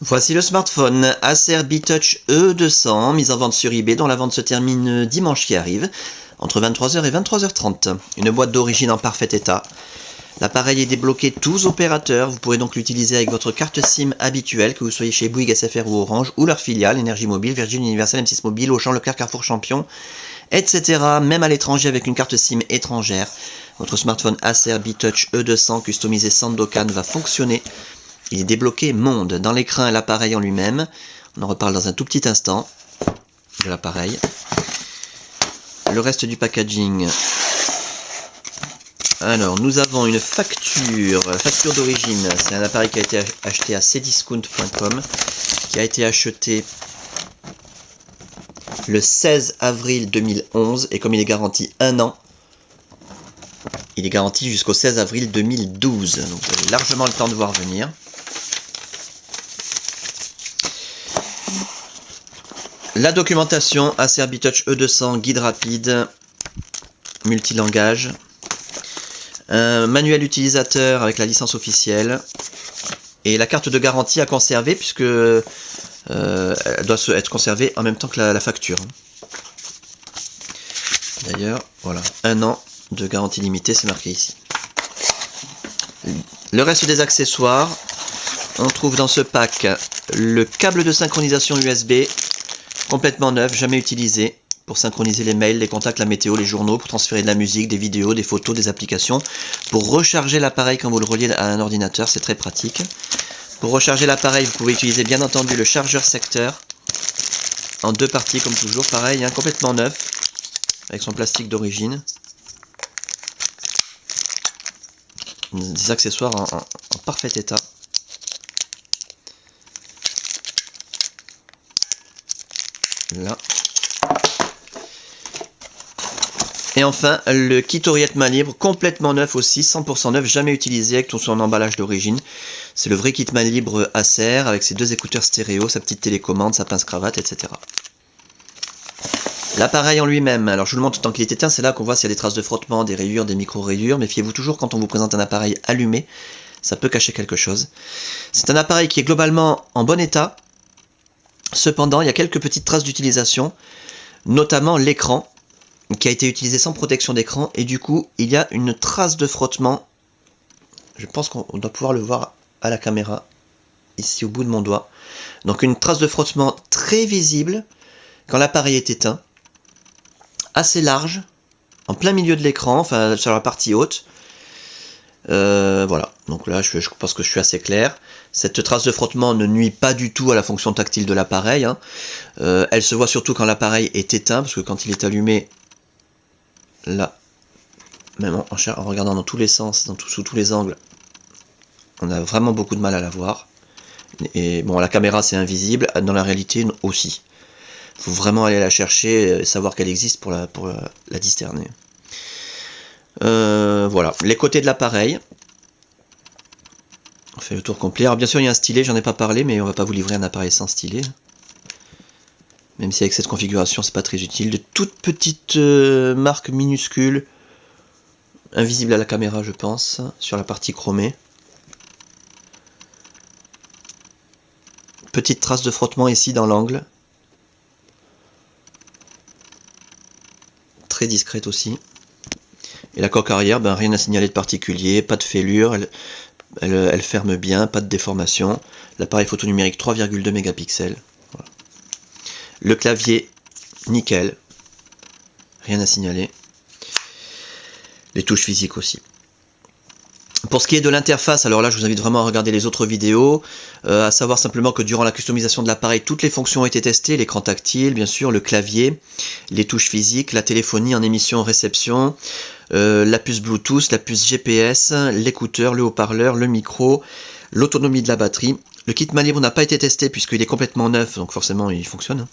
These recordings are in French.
Voici le smartphone Acer B-Touch E200, mis en vente sur eBay, dont la vente se termine dimanche qui arrive, entre 23h et 23h30. Une boîte d'origine en parfait état. L'appareil est débloqué tous opérateurs, vous pourrez donc l'utiliser avec votre carte SIM habituelle, que vous soyez chez Bouygues, SFR ou Orange, ou leur filiale, Énergie Mobile, Virgin, Universal, M6 Mobile, Auchan, Leclerc, Carrefour, Champion, etc. Même à l'étranger avec une carte SIM étrangère. Votre smartphone Acer B-Touch E200 customisé Sandokan va fonctionner. Il est débloqué Monde. Dans l'écran et l'appareil en lui-même. On en reparle dans un tout petit instant de l'appareil. Le reste du packaging. Alors, nous avons une facture d'origine. C'est un appareil qui a été acheté à cdiscount.com, qui a été acheté le 16 avril 2011, et comme il est garanti 1 an, il est garanti jusqu'au 16 avril 2012. Donc vous avez largement le temps de voir venir. La documentation Acer B-Touch E200, guide rapide, multilangage. Un manuel utilisateur avec la licence officielle. Et la carte de garantie à conserver, puisque elle doit être conservée en même temps que la facture. D'ailleurs, voilà, 1 an de garantie limitée, c'est marqué ici. Le reste des accessoires, on trouve dans ce pack le câble de synchronisation USB, complètement neuf, jamais utilisé, pour synchroniser les mails, les contacts, la météo, les journaux, pour transférer de la musique, des vidéos, des photos, des applications, pour recharger l'appareil quand vous le reliez à un ordinateur, c'est très pratique. Pour recharger l'appareil, vous pouvez utiliser bien entendu le chargeur secteur, en 2 parties comme toujours, pareil, hein, complètement neuf, avec son plastique d'origine. Des accessoires en parfait état. Là. Et enfin, le kit oreillette main libre, complètement neuf aussi, 100% neuf, jamais utilisé avec tout son emballage d'origine. C'est le vrai kit main libre Acer, avec ses 2 écouteurs stéréo, sa petite télécommande, sa pince-cravate, etc. L'appareil en lui-même, alors je vous le montre tant qu'il est éteint, c'est là qu'on voit s'il y a des traces de frottement, des rayures, des micro-rayures. Méfiez-vous toujours quand on vous présente un appareil allumé, ça peut cacher quelque chose. C'est un appareil qui est globalement en bon état. Cependant, il y a quelques petites traces d'utilisation, notamment l'écran, qui a été utilisé sans protection d'écran, et du coup, il y a une trace de frottement. Je pense qu'on doit pouvoir le voir à la caméra, ici au bout de mon doigt. Donc une trace de frottement très visible quand l'appareil est éteint, assez large, en plein milieu de l'écran, enfin sur la partie haute. Voilà, donc là je pense que je suis assez clair. Cette trace de frottement ne nuit pas du tout à la fonction tactile de l'appareil, hein. Elle se voit surtout quand l'appareil est éteint, parce que quand il est allumé, là, même en regardant dans tous les sens, sous tous les angles, on a vraiment beaucoup de mal à la voir. Et bon, la caméra c'est invisible, dans la réalité aussi. Il faut vraiment aller la chercher et savoir qu'elle existe pour la discerner. Voilà, les côtés de l'appareil. On fait le tour complet. Alors bien sûr il y a un stylet, j'en ai pas parlé, mais on va pas vous livrer un appareil sans stylet. Même si avec cette configuration c'est pas très utile. De toutes petites marques minuscules, invisibles à la caméra je pense, sur la partie chromée. Petite trace de frottement ici dans l'angle. Très discrète aussi. Et la coque arrière, ben, rien à signaler de particulier, pas de fêlure, elle ferme bien, pas de déformation. L'appareil photo numérique 3,2 mégapixels. Voilà. Le clavier, nickel, rien à signaler. Les touches physiques aussi. Pour ce qui est de l'interface, alors là je vous invite vraiment à regarder les autres vidéos, à savoir simplement que durant la customisation de l'appareil, toutes les fonctions ont été testées, l'écran tactile, bien sûr, le clavier, les touches physiques, la téléphonie en émission-réception, la puce Bluetooth, la puce GPS, l'écouteur, le haut-parleur, le micro, l'autonomie de la batterie. Le kit main libre n'a pas été testé puisqu'il est complètement neuf, donc forcément il fonctionne.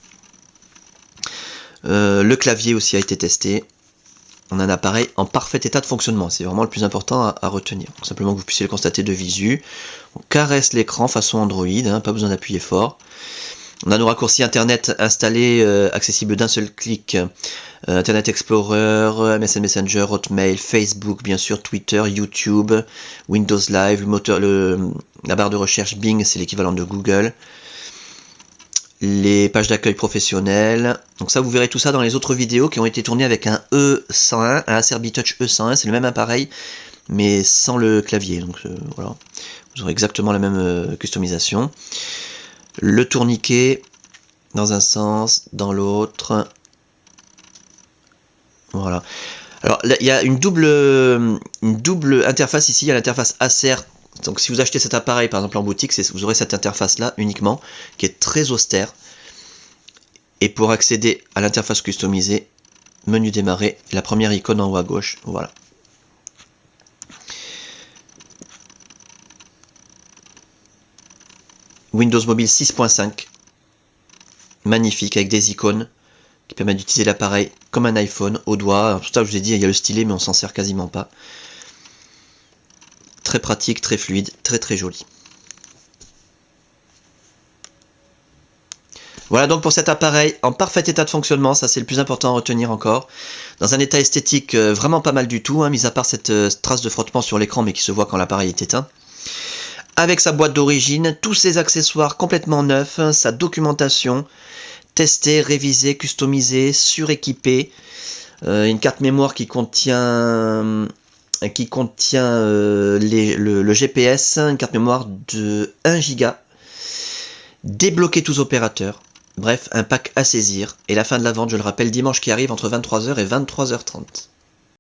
Le clavier aussi a été testé. On a un appareil en parfait état de fonctionnement, c'est vraiment le plus important à retenir. Donc, simplement que vous puissiez le constater de visu. On caresse l'écran façon Android, hein, pas besoin d'appuyer fort. On a nos raccourcis internet installés, accessibles d'un seul clic. Internet Explorer, MSN Messenger, Hotmail, Facebook, bien sûr, Twitter, YouTube, Windows Live, La barre de recherche Bing, c'est l'équivalent de Google. Les pages d'accueil professionnelles. Donc ça, vous verrez tout ça dans les autres vidéos qui ont été tournées avec un E101, un Acerbi Touch E101. C'est le même appareil, mais sans le clavier. Donc voilà, vous aurez exactement la même customisation. Le tourniquet dans un sens, dans l'autre. Voilà. Alors il y a une double interface ici. Il y a l'interface Acer. Donc si vous achetez cet appareil par exemple en boutique, vous aurez cette interface là uniquement, qui est très austère. Et pour accéder à l'interface customisée, menu démarrer, la première icône en haut à gauche, voilà. Windows Mobile 6.5, magnifique, avec des icônes qui permettent d'utiliser l'appareil comme un iPhone au doigt. Alors, tout ça, je vous ai dit, il y a le stylet, mais on s'en sert quasiment pas. Très pratique, très fluide, très très joli. Voilà donc pour cet appareil en parfait état de fonctionnement, ça c'est le plus important à retenir encore. Dans un état esthétique vraiment pas mal du tout, hein, mis à part cette trace de frottement sur l'écran mais qui se voit quand l'appareil est éteint. Avec sa boîte d'origine, tous ses accessoires complètement neufs, sa documentation, testée, révisée, customisée, suréquipée. Une carte mémoire qui contient le GPS, une carte mémoire de 1 Go. Débloquer tous opérateurs. Bref, un pack à saisir. Et la fin de la vente, je le rappelle, dimanche qui arrive entre 23h et 23h30.